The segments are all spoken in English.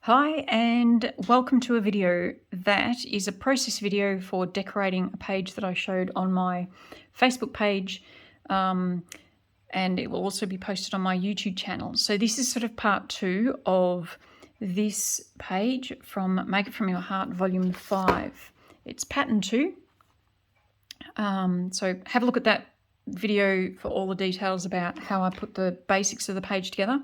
Hi and welcome to a video that is a process video for decorating a page that I showed on my Facebook page, and it will also be posted on my YouTube channel. So this is sort of part 2 of this page from Make It From Your Heart Volume 5. It's pattern 2. So have a look at that video for all the details about how I put the basics of the page together.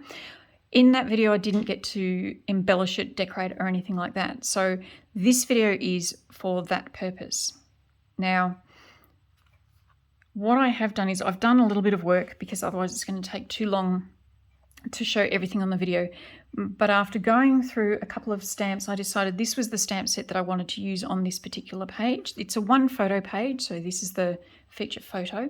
In that video, I didn't get to embellish it, decorate it, or anything like that. So this video is for that purpose. Now, what I have done is I've done a little bit of work because otherwise it's going to take too long to show everything on the video. But after going through a couple of stamps, I decided this was the stamp set that I wanted to use on this particular page. It's a 1-photo page, so this is the feature photo.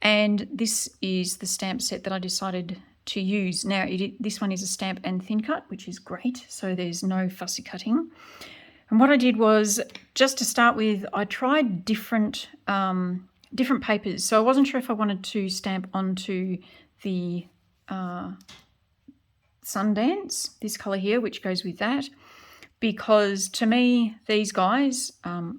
And this is the stamp set that I decided to use. Now, this one is a stamp and thin cut, which is great, so there's no fussy cutting. And what I did was, just to start with, I tried different papers. So I wasn't sure if I wanted to stamp onto the Sundance, this colour here, which goes with that, because to me, these guys, I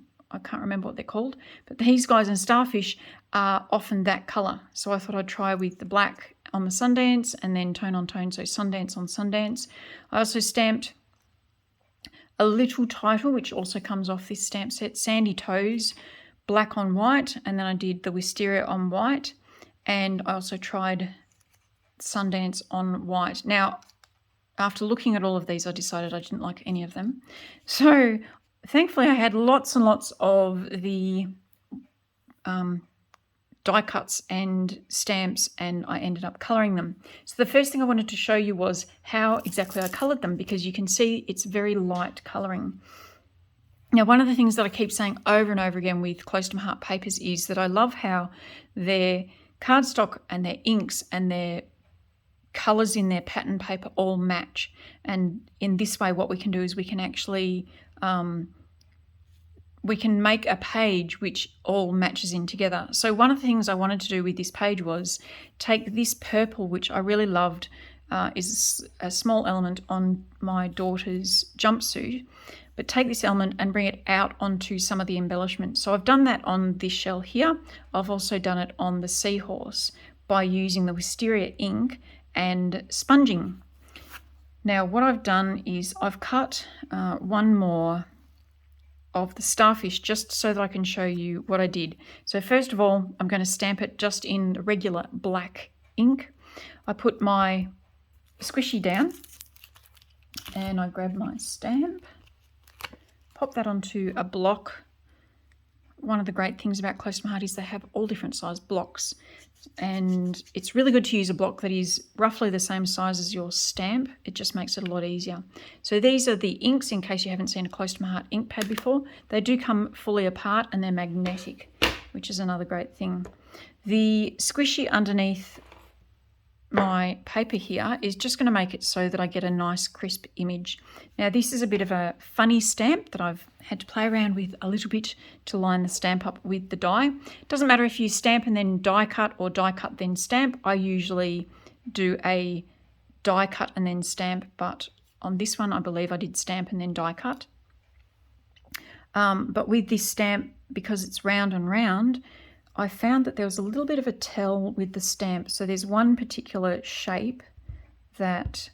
can't remember what they're called, but these guys and Starfish are often that colour. So I thought I'd try with the black on the Sundance and then tone on tone, so Sundance on Sundance. I also stamped a little title, which also comes off this stamp set, Sandy Toes, black on white, and then I did the Wisteria on white, and I also tried Sundance on white. Now, after looking at all of these, I decided I didn't like any of them. So thankfully I had lots and lots of the die cuts and stamps, and I ended up colouring them. So the first thing I wanted to show you was how exactly I coloured them, because you can see it's very light colouring. Now, one of the things that I keep saying over and over again with Close to My Heart papers is that I love how their cardstock and their inks and their colours in their pattern paper all match. And in this way, what we can do is we can actually we can make a page which all matches in together. So one of the things I wanted to do with this page was take this purple, which I really loved, is a small element on my daughter's jumpsuit, but take this element and bring it out onto some of the embellishment. So I've done that on this shell here. I've also done it on the seahorse by using the Wisteria ink and sponging. Now what I've done is I've cut one more of the Starfish just so that I can show you what I did. So first of all, I'm going to stamp it just in regular black ink. I put my squishy down and I grab my stamp, pop that onto a block. One of the great things about Close to My Heart is they have all different size blocks, and it's really good to use a block that is roughly the same size as your stamp. It just makes it a lot easier. So these are the inks, in case you haven't seen a Close to My Heart ink pad before. They do come fully apart and they're magnetic, which is another great thing. The squishy underneath my paper here is just going to make it so that I get a nice crisp image. Now this is a bit of a funny stamp that I've had to play around with a little bit to line the stamp up with the die. It doesn't matter if you stamp and then die cut or die cut then stamp. I usually do a die cut and then stamp, but on this one I believe I did stamp and then die cut. But with this stamp, because it's round and round, I found that there was a little bit of a tell with the stamp. So there's one particular shape that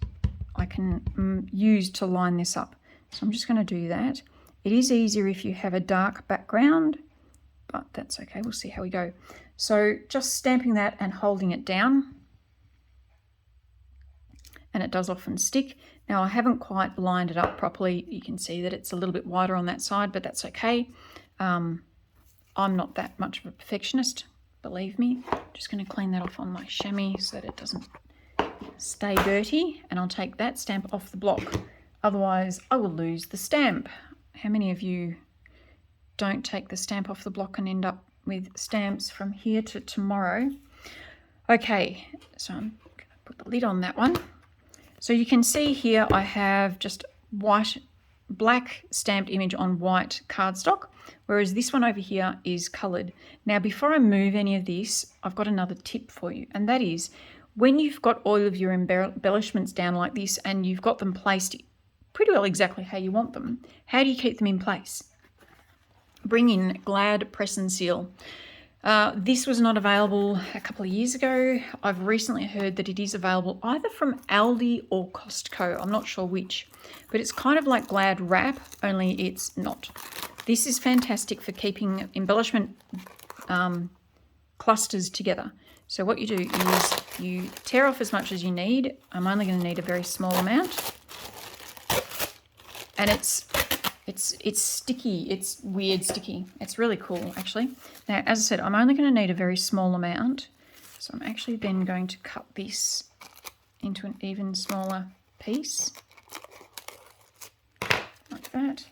I can use to line this up. So I'm just going to do that. It is easier if you have a dark background, but that's okay. We'll see how we go. So just stamping that and holding it down. And it does often stick. Now I haven't quite lined it up properly. You can see that it's a little bit wider on that side, but that's okay. I'm not that much of a perfectionist, believe me. Just going to clean that off on my chamois so that it doesn't stay dirty, and I'll take that stamp off the block. Otherwise, I will lose the stamp. How many of you don't take the stamp off the block and end up with stamps from here to tomorrow? Okay, so I'm going to put the lid on that one. So you can see here I have just black stamped image on white cardstock, whereas this one over here is coloured. Now before I move any of this, I've got another tip for you, and that is when you've got all of your embellishments down like this and you've got them placed pretty well exactly how you want them. How do you keep them in place? Bring in Glad Press and Seal. This was not available a couple of years ago. I've recently heard that it is available either from Aldi or Costco. I'm not sure which, but it's kind of like Glad Wrap, only it's not. This is fantastic for keeping embellishment clusters together. So what you do is you tear off as much as you need. I'm only going to need a very small amount. And it's sticky. It's weird sticky. It's really cool, actually. Now, as I said, I'm only going to need a very small amount. So I'm actually then going to cut this into an even smaller piece. Like that.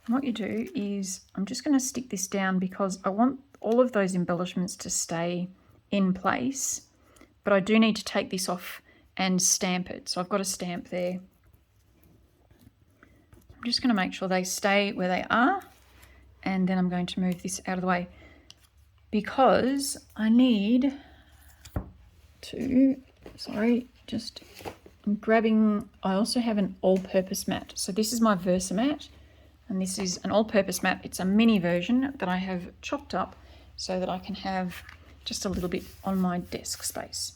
And what you do is, I'm just going to stick this down because I want all of those embellishments to stay in place. But I do need to take this off and stamp it. So I've got a stamp there. I'm just going to make sure they stay where they are, and then I'm going to move this out of the way because I need to, I'm grabbing, I also have an all-purpose mat. So this is my Versamat, and this is an all-purpose mat. It's a mini version that I have chopped up so that I can have just a little bit on my desk space.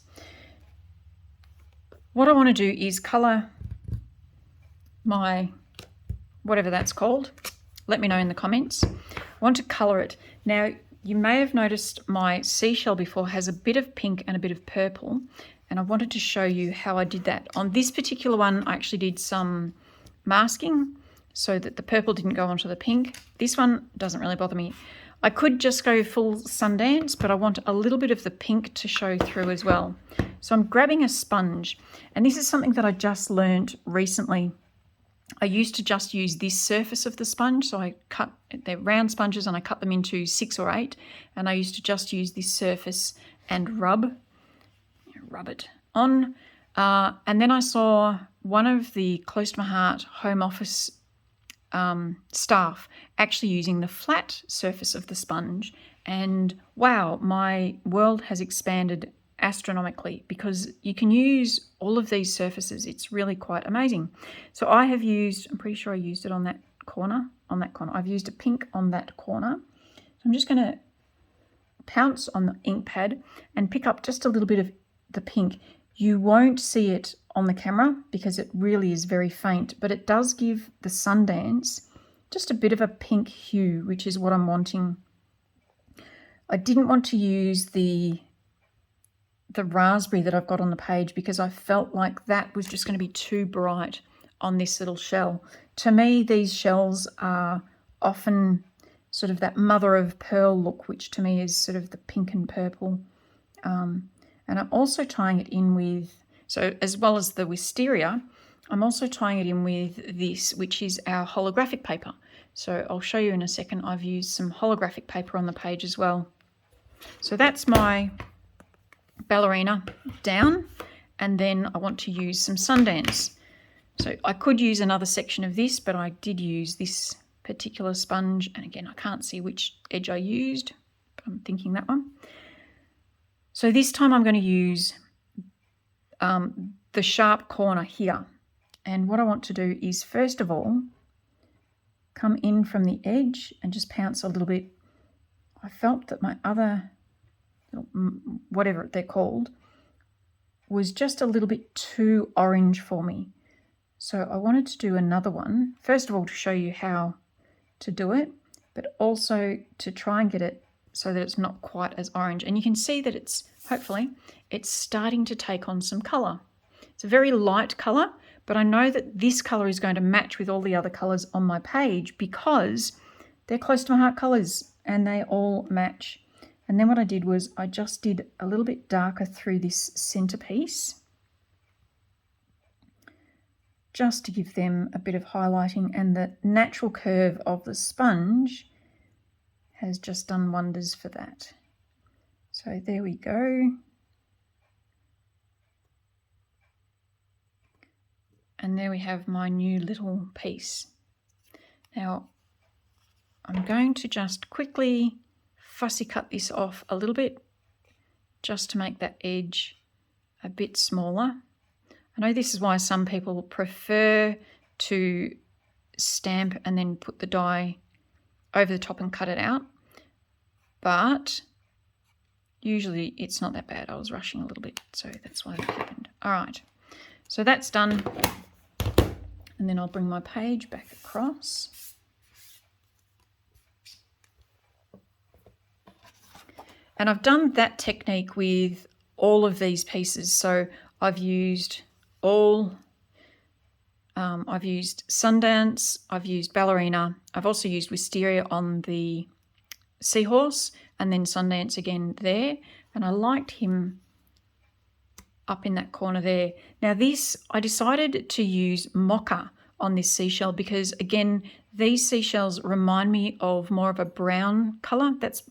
What I want to do is colour my whatever that's called. Let me know in the comments. I want to colour it. Now, you may have noticed my seashell before has a bit of pink and a bit of purple, and I wanted to show you how I did that. On this particular one, I actually did some masking so that the purple didn't go onto the pink. This one doesn't really bother me. I could just go full Sundance, but I want a little bit of the pink to show through as well. So I'm grabbing a sponge, and this is something that I just learned recently. I used to just use this surface of the sponge, so they're round sponges and I cut them into 6 or 8, and I used to just use this surface and rub it on. And then I saw one of the Close to My Heart home office staff actually using the flat surface of the sponge, and wow, my world has expanded astronomically because you can use all of these surfaces. It's really quite amazing. So I have used, I'm pretty sure I used it on that corner, I've used a pink on that corner. So I'm just going to pounce on the ink pad and pick up just a little bit of the pink. You won't see it on the camera because it really is very faint, but it does give the Sundance just a bit of a pink hue, which is what I'm wanting. I didn't want to use the raspberry that I've got on the page because I felt like that was just going to be too bright on this little shell. To me, these shells are often sort of that mother of pearl look, which to me is sort of the pink and purple. And I'm also tying it in with, so as well as the wisteria, I'm also tying it in with this, which is our holographic paper. So I'll show you in a second. I've used some holographic paper on the page as well. So that's my ballerina down, and then I want to use some Sundance. So I could use another section of this, but I did use this particular sponge, and again I can't see which edge I used, but I'm thinking that one. So this time I'm going to use the sharp corner here, and what I want to do is first of all come in from the edge and just pounce a little bit. I felt that my other, whatever they're called, was just a little bit too orange for me. So I wanted to do another one, first of all to show you how to do it, but also to try and get it so that it's not quite as orange. And you can see that it's, hopefully, it's starting to take on some colour. It's a very light colour, but I know that this colour is going to match with all the other colours on my page because they're Close to My Heart colours and they all match. And then what I did was I just did a little bit darker through this centerpiece, just to give them a bit of highlighting, and the natural curve of the sponge has just done wonders for that. So there we go. And there we have my new little piece. Now I'm going to just quickly fussy cut this off a little bit just to make that edge a bit smaller. I know this is why some people prefer to stamp and then put the die over the top and cut it out, but usually it's not that bad. I was rushing a little bit, so that's why that happened. All right, so that's done. And then I'll bring my page back across. And I've done that technique with all of these pieces. So I've used I've used Sundance, I've used Ballerina, I've also used Wisteria on the seahorse, and then Sundance again there. And I liked him up in that corner there. Now this, I decided to use Mocha on this seashell because, again, these seashells remind me of more of a brown colour. That's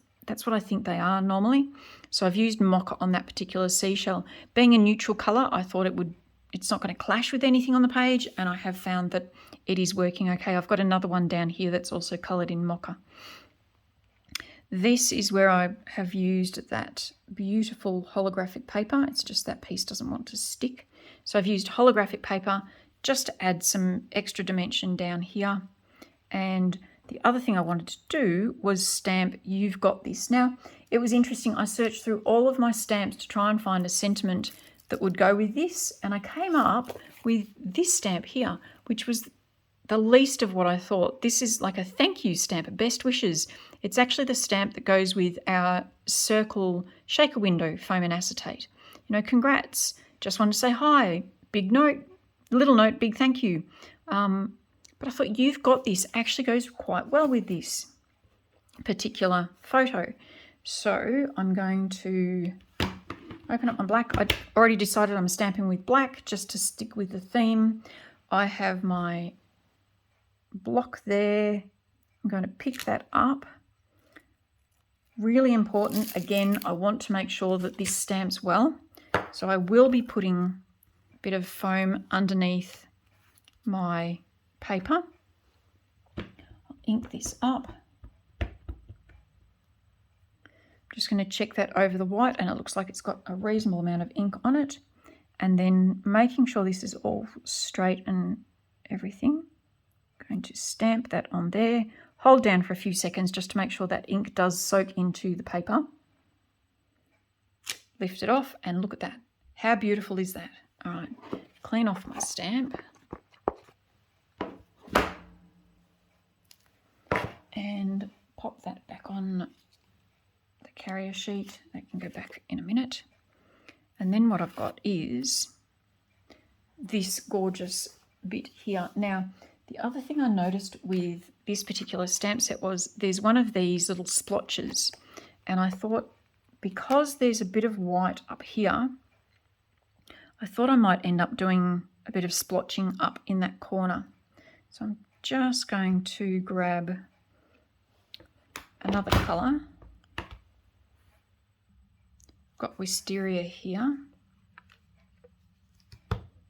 what I think they are normally. So I've used Mocha on that particular seashell. Being a neutral colour, I thought it's not going to clash with anything on the page, and I have found that it is working okay. I've got another one down here that's also coloured in Mocha. This is where I have used that beautiful holographic paper. It's just that piece doesn't want to stick. So I've used holographic paper just to add some extra dimension down here. And the other thing I wanted to do was stamp You've Got This. Now, it was interesting. I searched through all of my stamps to try and find a sentiment that would go with this, and I came up with this stamp here, which was the least of what I thought. This is like a thank you stamp, a best wishes. It's actually the stamp that goes with our circle shaker window foam and acetate. You know, congrats, just wanted to say hi, big note, little note, big thank you. But I thought You've Got This actually goes quite well with this particular photo. So I'm going to open up my black. I already decided I'm stamping with black just to stick with the theme. I have my block there. I'm going to pick that up. Really important. Again, I want to make sure that this stamps well. So I will be putting a bit of foam underneath my paper. I'll ink this up. Just going to check that over the white, and it looks like it's got a reasonable amount of ink on it. And then making sure this is all straight and everything. Going to stamp that on there. Hold down for a few seconds just to make sure that ink does soak into the paper. Lift it off and look at that. How beautiful is that? All right, clean off my stamp. And pop that back on carrier sheet. That can go back in a minute. And then what I've got is this gorgeous bit here. Now, the other thing I noticed with this particular stamp set was there's one of these little splotches, and I thought because there's a bit of white up here, I thought I might end up doing a bit of splotching up in that corner. So I'm just going to grab another colour. Got Wisteria here.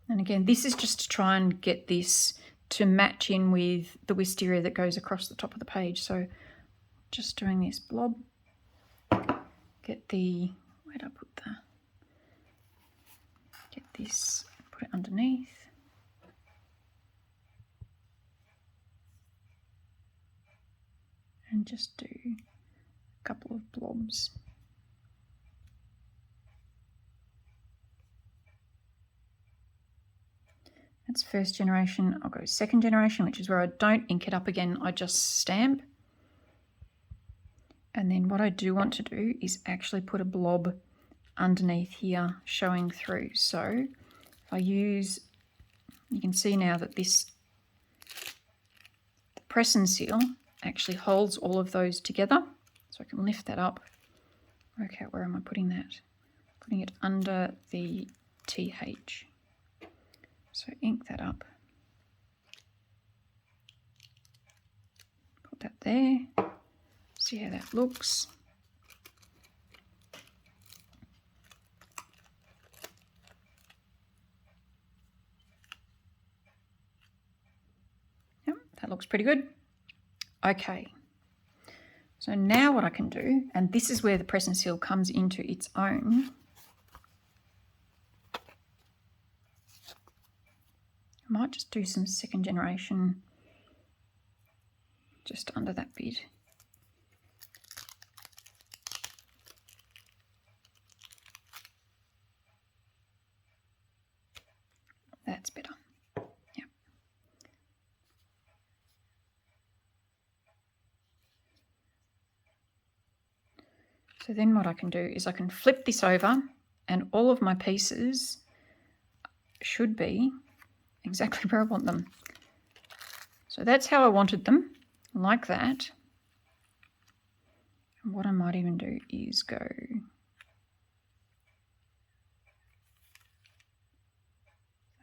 And again, this is just to try and get this to match in with the Wisteria that goes across the top of the page. So just doing this blob. Get the, where'd I put that? Get this, put it underneath. And just do a couple of blobs. That's first generation. I'll go second generation, which is where I don't ink it up again. I just stamp. And then what I do want to do is actually put a blob underneath here showing through. So if I use, you can see now that this, the press and seal actually holds all of those together. So I can lift that up. Okay, where am I putting that? Putting it under the TH. So ink that up, put that there, see how that looks. Yep, that looks pretty good. Okay, so now what I can do, and this is where the press and seal comes into its own. might just do some second generation just under that bit. That's better. Yeah. So then what I can do is I can flip this over and all of my pieces should be exactly where I want them. So that's how I wanted them, like that. And what I might even do is go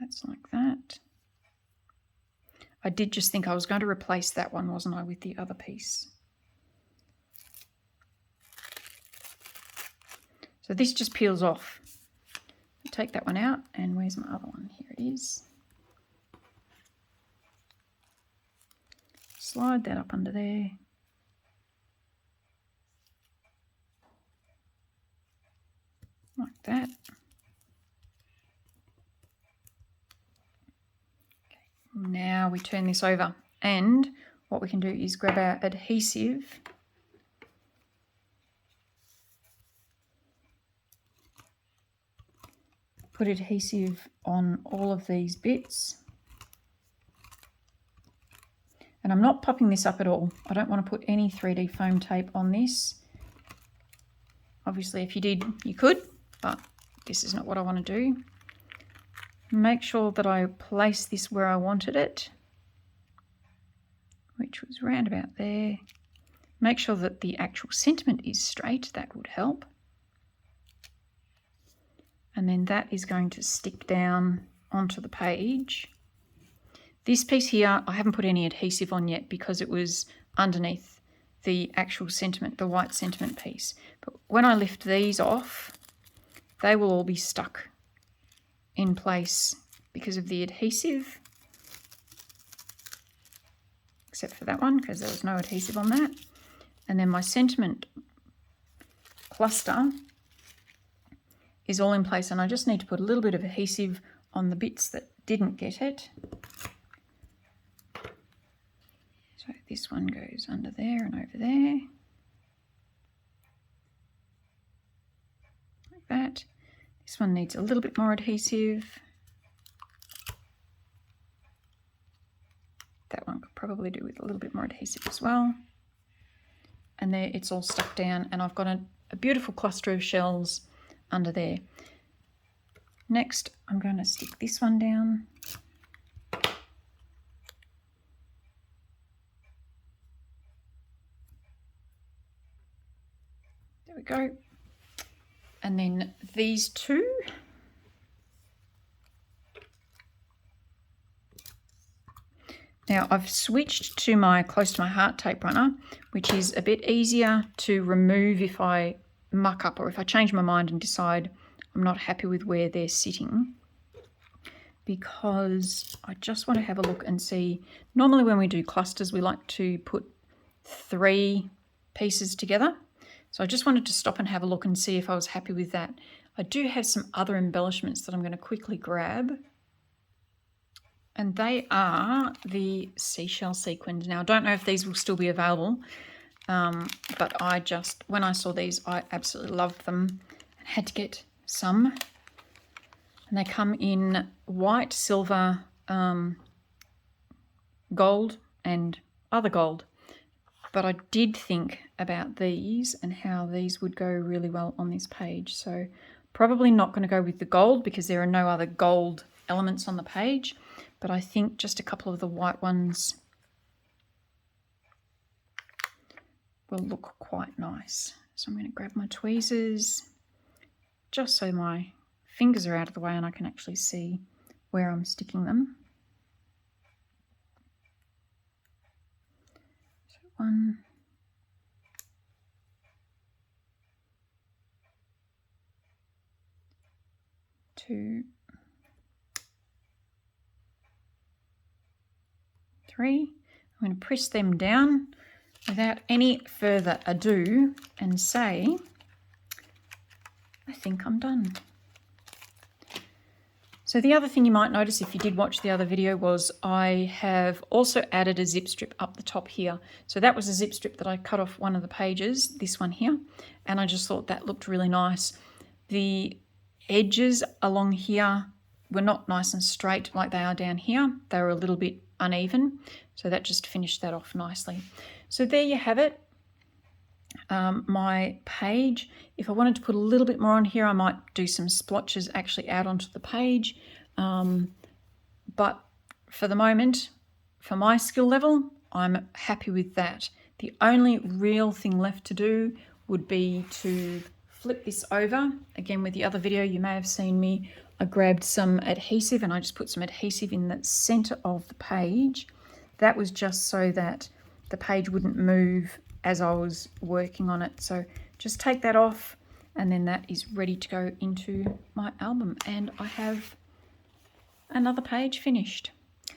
that's like that. I did just think I was going to replace that one, wasn't I, with the other piece. So this just peels off. Take that one out, and where's my other one? Here it is. Slide that up under there. Like that. Okay. Now we turn this over, and what we can do is grab our adhesive . Put adhesive on all of these bits. And I'm not popping this up at all. I don't want to put any 3D foam tape on this. Obviously, if you did, you could, but this is not what I want to do. Make sure that I place this where I wanted it, which was round about there. Make sure that the actual sentiment is straight. That would help. And then that is going to stick down onto the page. This piece here, I haven't put any adhesive on yet because it was underneath the actual sentiment, the white sentiment piece. But when I lift these off, they will all be stuck in place because of the adhesive, except for that one because there was no adhesive on that. And then my sentiment cluster is all in place, and I just need to put a little bit of adhesive on the bits that didn't get it. So this one goes under there and over there, like that. This one needs a little bit more adhesive. That one could probably do with a little bit more adhesive as well. And there it's all stuck down, and I've got a beautiful cluster of shells under there. Next, I'm going to stick this one down. There we go. And then these two. Now I've switched to my Close to My Heart tape runner, which is a bit easier to remove if I muck up or if I change my mind and decide I'm not happy with where they're sitting, because I just want to have a look and see. Normally when we do clusters, we like to put 3 pieces together. So I just wanted to stop and have a look and see if I was happy with that. I do have some other embellishments that I'm going to quickly grab, and they are the seashell sequins. Now I don't know if these will still be available, but when I saw these, I absolutely loved them and had to get some. And they come in white, silver, gold and other gold. But I did think about these and how these would go really well on this page. So probably not going to go with the gold because there are no other gold elements on the page. But I think just a couple of the white ones will look quite nice. So I'm going to grab my tweezers just so my fingers are out of the way and I can actually see where I'm sticking them. So 1, 2, 3. I'm going to press them down without any further ado and say, I think I'm done. So the other thing you might notice if you did watch the other video was I have also added a zip strip up the top here. So that was a zip strip that I cut off one of the pages, this one here, and I just thought that looked really nice. The edges along here were not nice and straight like they are down here. They were a little bit uneven, so that just finished that off nicely. So there you have it. My page. If I wanted to put a little bit more on here, I might do some splotches actually out onto the page. But for the moment, for my skill level, I'm happy with that. The only real thing left to do would be to flip this over. Again, with the other video, you may have seen me, I grabbed some adhesive and I just put some adhesive in the center of the page. That was just so that the page wouldn't move as I was working on it. So just take that off and then that is ready to go into my album. And I have another page finished.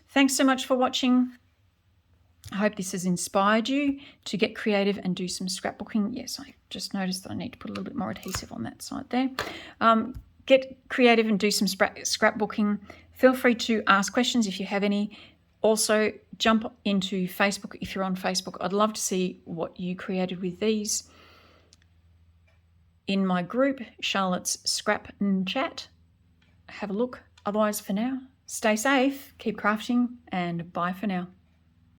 Thanks so much for watching. I hope this has inspired you to get creative and do some scrapbooking. Yes, I just noticed that I need to put a little bit more adhesive on that side there. Get creative and do some scrapbooking. Feel free to ask questions if you have any. Also, jump into Facebook if you're on Facebook. I'd love to see what you created with these. In my group, Charlotte's Scrap and Chat, have a look. Otherwise, for now, stay safe, keep crafting, and bye for now.